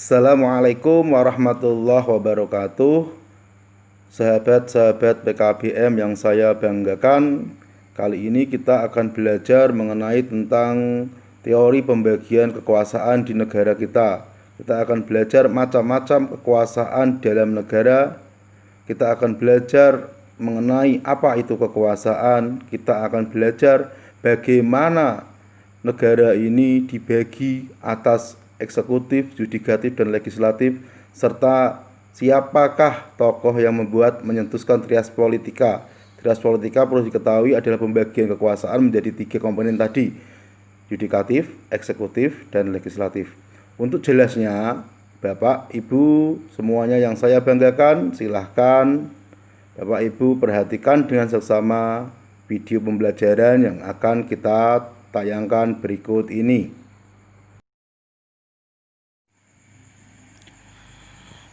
Assalamualaikum warahmatullahi wabarakatuh. Sahabat-sahabat PKBM yang saya banggakan, kali ini kita akan belajar mengenai tentang teori pembagian kekuasaan di negara kita. Kita akan belajar macam-macam kekuasaan dalam negara. Kita akan belajar mengenai apa itu kekuasaan. Kita akan belajar bagaimana negara ini dibagi atas eksekutif, yudikatif, dan legislatif, serta siapakah tokoh yang menyentuhkan trias politika. Trias politika perlu diketahui adalah pembagian kekuasaan menjadi 3 komponen tadi, yudikatif, eksekutif, dan legislatif. Untuk jelasnya, Bapak, Ibu, semuanya yang saya banggakan, silahkan Bapak Ibu perhatikan dengan seksama video pembelajaran yang akan kita tayangkan berikut ini.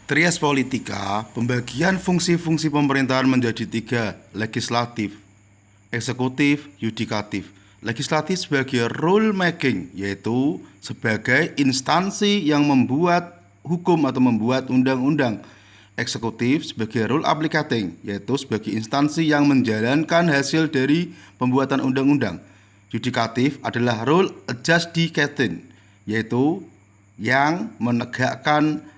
Trias politika, pembagian fungsi-fungsi pemerintahan menjadi 3, legislatif, eksekutif, yudikatif. Legislatif sebagai rule making, yaitu sebagai instansi yang membuat hukum atau membuat undang-undang. Eksekutif sebagai rule applicating, yaitu sebagai instansi yang menjalankan hasil dari pembuatan undang-undang. Yudikatif adalah rule adjudicating, yaitu yang menegakkan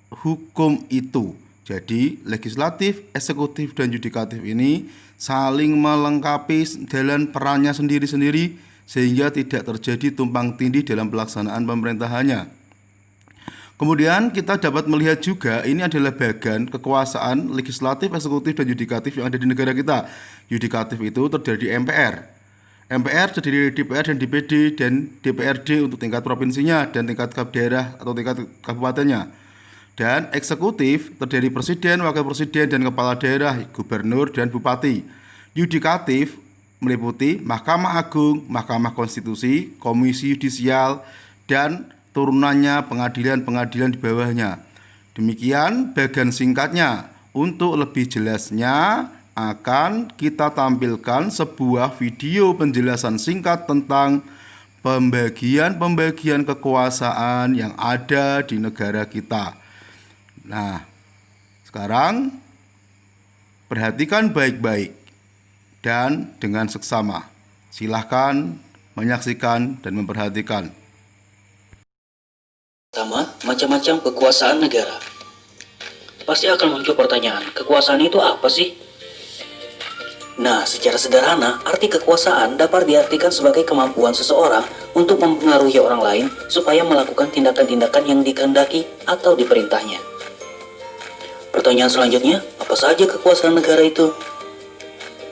hukum itu. Jadi legislatif, eksekutif, dan yudikatif ini saling melengkapi dalam perannya sendiri-sendiri sehingga tidak terjadi tumpang tindih dalam pelaksanaan pemerintahannya. Kemudian kita dapat melihat juga ini adalah bagian kekuasaan legislatif, eksekutif, dan yudikatif yang ada di negara kita. Yudikatif itu terdiri dari MPR. MPR terdiri dari DPR dan DPD dan DPRD untuk tingkat provinsinya dan tingkat daerah atau tingkat kabupatennya. Dan eksekutif terdiri presiden, wakil presiden, dan kepala daerah, gubernur, dan bupati. Yudikatif meliputi Mahkamah Agung, Mahkamah Konstitusi, Komisi Yudisial, dan turunannya pengadilan-pengadilan di bawahnya. Demikian bagian singkatnya. Untuk lebih jelasnya akan kita tampilkan sebuah video penjelasan singkat tentang pembagian kekuasaan yang ada di negara kita. Nah, sekarang perhatikan baik-baik dan dengan seksama. Silahkan menyaksikan dan memperhatikan. Pertama, macam-macam kekuasaan negara. Pasti akan muncul pertanyaan, kekuasaan itu apa sih? Nah, secara sederhana, arti kekuasaan dapat diartikan sebagai kemampuan seseorang untuk mempengaruhi orang lain supaya melakukan tindakan-tindakan yang dikehendaki atau diperintahnya. Pertanyaan selanjutnya, apa saja kekuasaan negara itu?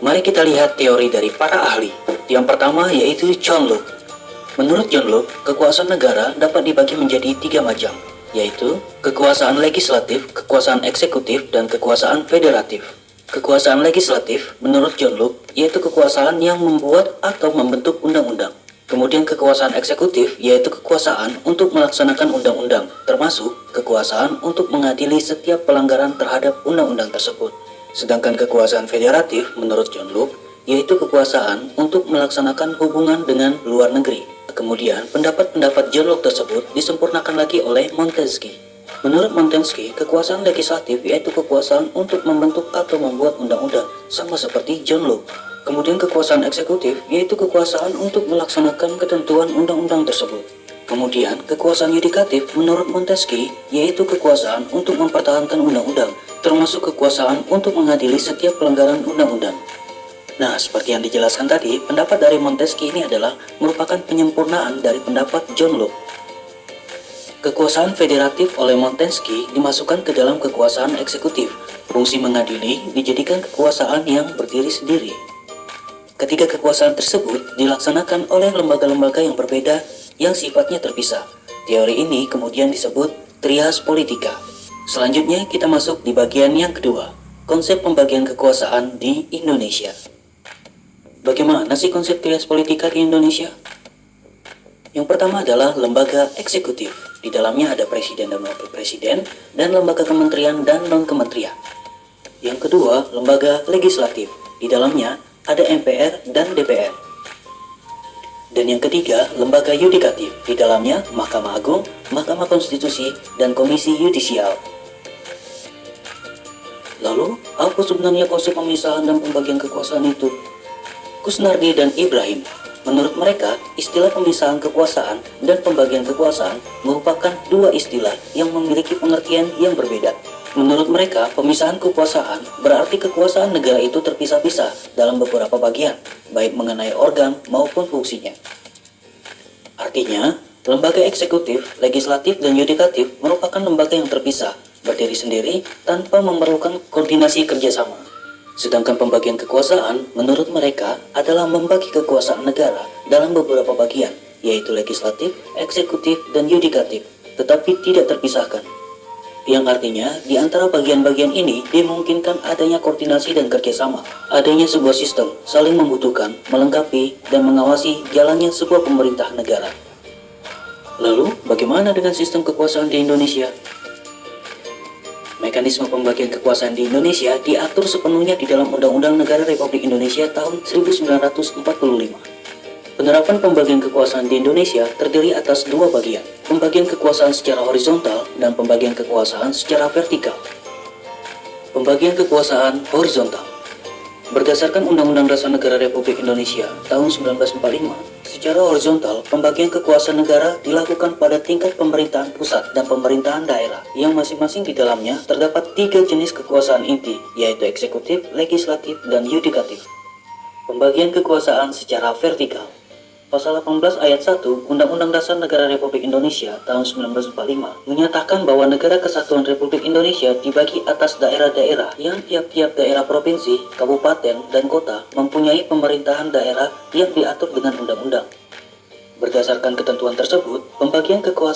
Mari kita lihat teori dari para ahli. Yang pertama yaitu John Locke. Menurut John Locke, kekuasaan negara dapat dibagi menjadi 3 macam, yaitu kekuasaan legislatif, kekuasaan eksekutif, dan kekuasaan federatif. Kekuasaan legislatif, menurut John Locke, yaitu kekuasaan yang membuat atau membentuk undang-undang. Kemudian kekuasaan eksekutif, yaitu kekuasaan untuk melaksanakan undang-undang, termasuk kekuasaan untuk mengadili setiap pelanggaran terhadap undang-undang tersebut. Sedangkan kekuasaan federatif, menurut John Locke, yaitu kekuasaan untuk melaksanakan hubungan dengan luar negeri. Kemudian, pendapat-pendapat John Locke tersebut disempurnakan lagi oleh Montesquieu. Menurut Montesquieu, kekuasaan legislatif yaitu kekuasaan untuk membentuk atau membuat undang-undang, sama seperti John Locke. Kemudian kekuasaan eksekutif yaitu kekuasaan untuk melaksanakan ketentuan undang-undang tersebut. Kemudian kekuasaan yudikatif menurut Montesquieu yaitu kekuasaan untuk mempertahankan undang-undang, termasuk kekuasaan untuk mengadili setiap pelanggaran undang-undang. Nah, seperti yang dijelaskan tadi, pendapat dari Montesquieu ini adalah merupakan penyempurnaan dari pendapat John Locke. Kekuasaan federatif oleh Montesquieu dimasukkan ke dalam kekuasaan eksekutif. Fungsi mengadili dijadikan kekuasaan yang berdiri sendiri. Ketiga kekuasaan tersebut dilaksanakan oleh lembaga-lembaga yang berbeda yang sifatnya terpisah. Teori ini kemudian disebut trias politika. Selanjutnya kita masuk di bagian yang kedua, konsep pembagian kekuasaan di Indonesia. Bagaimana sih konsep trias politika di Indonesia? Yang pertama adalah lembaga eksekutif. Di dalamnya ada presiden dan wakil presiden, dan lembaga kementerian dan non-kementerian. Yang kedua, lembaga legislatif. Di dalamnya ada MPR dan DPR. Dan yang ketiga, lembaga yudikatif. Di dalamnya Mahkamah Agung, Mahkamah Konstitusi, dan Komisi Yudisial. Lalu, apa sebenarnya konsep pemisahan dan pembagian kekuasaan itu? Kusnardi dan Ibrahim, menurut mereka, istilah pemisahan kekuasaan dan pembagian kekuasaan merupakan dua istilah yang memiliki pengertian yang berbeda. Menurut mereka, pemisahan kekuasaan berarti kekuasaan negara itu terpisah-pisah dalam beberapa bagian, baik mengenai organ maupun fungsinya. Artinya, lembaga eksekutif, legislatif, dan yudikatif merupakan lembaga yang terpisah, berdiri sendiri tanpa memerlukan koordinasi kerjasama. Sedangkan pembagian kekuasaan, menurut mereka, adalah membagi kekuasaan negara dalam beberapa bagian, yaitu legislatif, eksekutif, dan yudikatif, tetapi tidak terpisahkan. Yang artinya, di antara bagian-bagian ini dimungkinkan adanya koordinasi dan kerjasama, adanya sebuah sistem saling membutuhkan, melengkapi, dan mengawasi jalannya sebuah pemerintah negara. Lalu, bagaimana dengan sistem kekuasaan di Indonesia? Mekanisme pembagian kekuasaan di Indonesia diatur sepenuhnya di dalam Undang-Undang Negara Republik Indonesia tahun 1945. Penerapan pembagian kekuasaan di Indonesia terdiri atas dua bagian, pembagian kekuasaan secara horizontal dan pembagian kekuasaan secara vertikal. Pembagian kekuasaan horizontal berdasarkan Undang-Undang Dasar Negara Republik Indonesia tahun 1945, secara horizontal pembagian kekuasaan negara dilakukan pada tingkat pemerintahan pusat dan pemerintahan daerah, yang masing-masing di dalamnya terdapat tiga jenis kekuasaan inti, yaitu eksekutif, legislatif, dan yudikatif. Pembagian kekuasaan secara vertikal. Pasal 18 ayat 1 Undang-Undang Dasar Negara Republik Indonesia tahun 1945 menyatakan bahwa Negara Kesatuan Republik Indonesia dibagi atas daerah-daerah yang tiap-tiap daerah provinsi, kabupaten, dan kota mempunyai pemerintahan daerah yang diatur dengan undang-undang. Berdasarkan ketentuan tersebut, pembagian kekuasaan